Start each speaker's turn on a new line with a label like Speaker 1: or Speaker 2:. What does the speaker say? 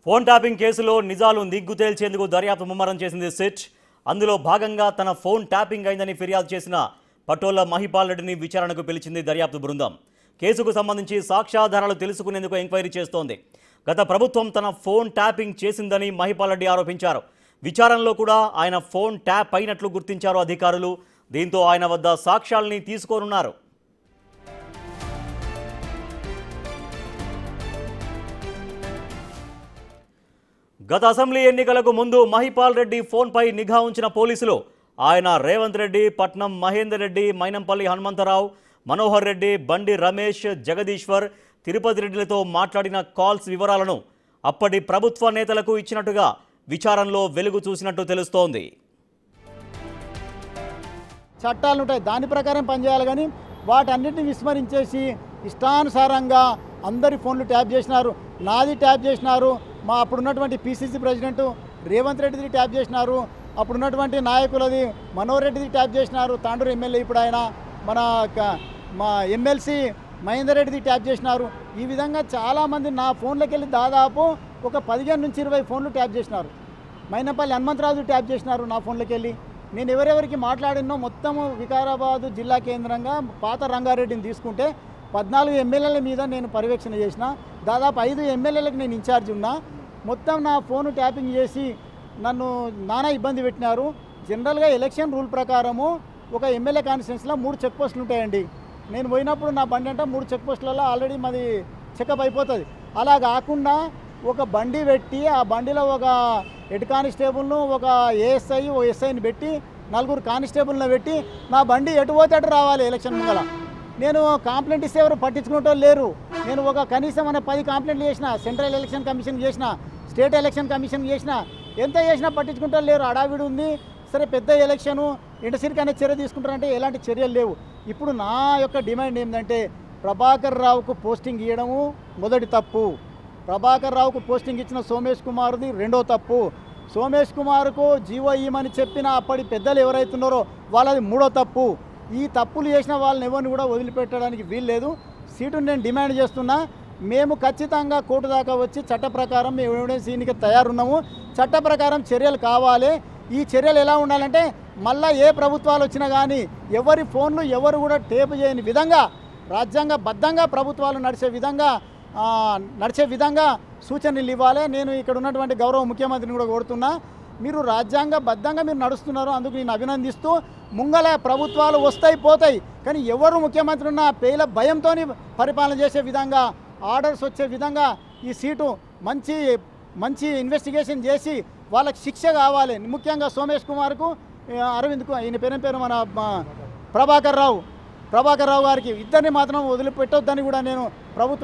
Speaker 1: Phone tapping కేసులో నిజాలు నిగ్గు తేల్చేందుకు దర్యాప్తు ముమ్మరం చేసింది సిట్. అందులో భాగంగా తన ఫోన్ ట్యాపింగ్ అయిందని ఫిర్యాదు చేసిన పటోళ్ల మహిపాల్ రెడ్డిని విచారణకు పిలిచింది దర్యాప్తు బృందం. కేసుకు సంబంధించి సాక్ష్యాధారాలు తెలుసుకునేందుకు ఎంక్వైరీ చేస్తోంది. గత ప్రభుత్వం తన ఫోన్ ట్యాపింగ్ చేసిందని మహిపాల్ రెడ్డి ఆరోపించారు. విచారణలో కూడా ఆయన ఫోన్ ట్యాప్ అయినట్లు గుర్తించారు అధికారులు. దీంతో ఆయన వద్ద సాక్ష్యాల్ని తీసుకోనున్నారు. గత అసెంబ్లీ ఎన్నికలకు ముందు మహిపాల్ రెడ్డి ఫోన్పై నిఘా ఉంచిన పోలీసులు ఆయన రేవంత్ రెడ్డి, పట్నం మహేందర్ రెడ్డి, మైనంపల్లి హనుమంతరావు, మనోహర్ రెడ్డి, బండి రమేష్, జగదీశ్వర్, తిరుపతి రెడ్డిలతో మాట్లాడిన కాల్స్ వివరాలను అప్పటి ప్రభుత్వ నేతలకు ఇచ్చినట్టుగా విచారణలో వెలుగు చూసినట్టు తెలుస్తోంది.
Speaker 2: చట్టాలు ఉంటాయి, దాని ప్రకారం పనిచేయాలి. కానీ వాటన్నిటిని విస్మరించేసి ఇష్టానుసారంగా అందరి ఫోన్లు ట్యాప్ చేసినారు. నాది ట్యాప్ చేసినారు, మా అప్పుడున్నటువంటి పిసిసి ప్రెసిడెంట్ రేవంత్ రెడ్డిది ట్యాప్ చేసినారు, అప్పుడున్నటువంటి నాయకులది మనోహర్ రెడ్డిది ట్యాప్ చేసినారు, తాండూరు ఎమ్మెల్యే ఇప్పుడు ఆయన, మా ఎమ్మెల్సీ మహేందర్ రెడ్డిది ట్యాప్ చేసినారు. ఈ విధంగా చాలామంది నా ఫోన్లోకి వెళ్ళి దాదాపు ఒక 15 నుంచి 20 ఫోన్లు ట్యాప్ చేసినారు. మైనంపల్లి హనుమంతరావు ట్యాప్ చేసినారు నా ఫోన్లోకి వెళ్ళి. నేను ఎవరెవరికి మాట్లాడినో మొత్తము వికారాబాదు జిల్లా కేంద్రంగా పాత రంగారెడ్డిని తీసుకుంటే 14 ఎమ్మెల్యేల మీద నేను పర్యవేక్షణ చేసిన. దాదాపు 5 ఎమ్మెల్యేలకు నేను ఇన్ఛార్జ్ ఉన్నా. మొత్తం నా ఫోను ట్యాపింగ్ చేసి నన్ను నానా ఇబ్బంది పెట్టినారు. జనరల్గా ఎలక్షన్ రూల్ ప్రకారము ఒక ఎమ్మెల్యే కాన్స్టిట్యున్సీలో 3 చెక్ పోస్టులు ఉంటాయండి. నేను పోయినప్పుడు నా బండి అంటే 3 చెక్ పోస్టులలో ఆల్రెడీ మాది చెకప్ అయిపోతుంది. అలా కాకుండా ఒక బండి పెట్టి ఆ బండిలో ఒక హెడ్ కానిస్టేబుల్ను, ఒక ఏఎస్ఐ, ఓ ఎస్ఐని పెట్టి 4 కానిస్టేబుల్ని పెట్టి నా బండి ఎటు పోతే అటు రావాలి ఎలక్షన్ ముంగల. నేను కంప్లైంట్ ఇస్తే ఎవరు పట్టించుకునేటో లేరు. నేను ఒక కనీసం 10 కంప్లైంట్లు చేసిన, సెంట్రల్ ఎలక్షన్ కమిషన్ చేసిన, స్టేట్ ఎలక్షన్ కమిషన్ చేసిన, ఎంత చేసినా పట్టించుకుంటూ లేరు. అడావిడి ఉంది. సరే పెద్ద ఎలక్షను ఇంటర్సిటీ అనే చర్య తీసుకుంటారంటే ఎలాంటి చర్యలు లేవు. ఇప్పుడు నా యొక్క డిమాండ్ ఏంటంటే ప్రభాకర్ రావుకు పోస్టింగ్ ఇవ్వడము మొదటి తప్పు, ప్రభాకర్ రావుకు పోస్టింగ్ ఇచ్చిన సోమేష్ కుమార్ది రెండో తప్పు, సోమేష్ కుమార్కు జీవో ఇవ్వమని చెప్పిన అప్పటి పెద్దలు ఎవరైతున్నారో వాళ్ళది మూడో తప్పు. ఈ తప్పులు చేసిన వాళ్ళని ఎవరిని కూడా వదిలిపెట్టడానికి వీల్లేదు. సీటును నేను డిమాండ్ చేస్తున్నా. మేము ఖచ్చితంగా కోర్టు దాకా వచ్చి చట్ట ప్రకారం మేము ఎవిడెన్స్ దీనికి తయారున్నాము. చట్ట ప్రకారం చర్యలు కావాలి. ఈ చర్యలు ఎలా ఉండాలంటే మళ్ళీ ఏ ప్రభుత్వాలు వచ్చినా కానీ ఎవరి ఫోన్లు ఎవరు కూడా టేప్ చేయని విధంగా రాజ్యాంగబద్ధంగా ప్రభుత్వాలు నడిచే విధంగా సూచనలు ఇవ్వాలి. నేను ఇక్కడ ఉన్నటువంటి గౌరవ ముఖ్యమంత్రిని కూడా కోరుతున్నా, మీరు రాజ్యాంగబద్ధంగా మీరు నడుస్తున్నారు, అందుకు నేను అభినందిస్తూ. ముంగల ప్రభుత్వాలు వస్తాయి పోతాయి, కానీ ఎవరు ముఖ్యమంత్రి ఉన్న పేల భయంతో పరిపాలన చేసే విధంగా, ఆర్డర్స్ వచ్చే విధంగా ఈ సీటు మంచి ఇన్వెస్టిగేషన్ చేసి వాళ్ళకి శిక్ష కావాలి. ముఖ్యంగా సోమేష్ కుమార్కు, అరవింద్కు, ఈయన పేరు మన ప్రభాకర్ రావు గారికి ఇద్దరిని మాత్రం వదిలిపెట్టొద్దని కూడా నేను ప్రభుత్వం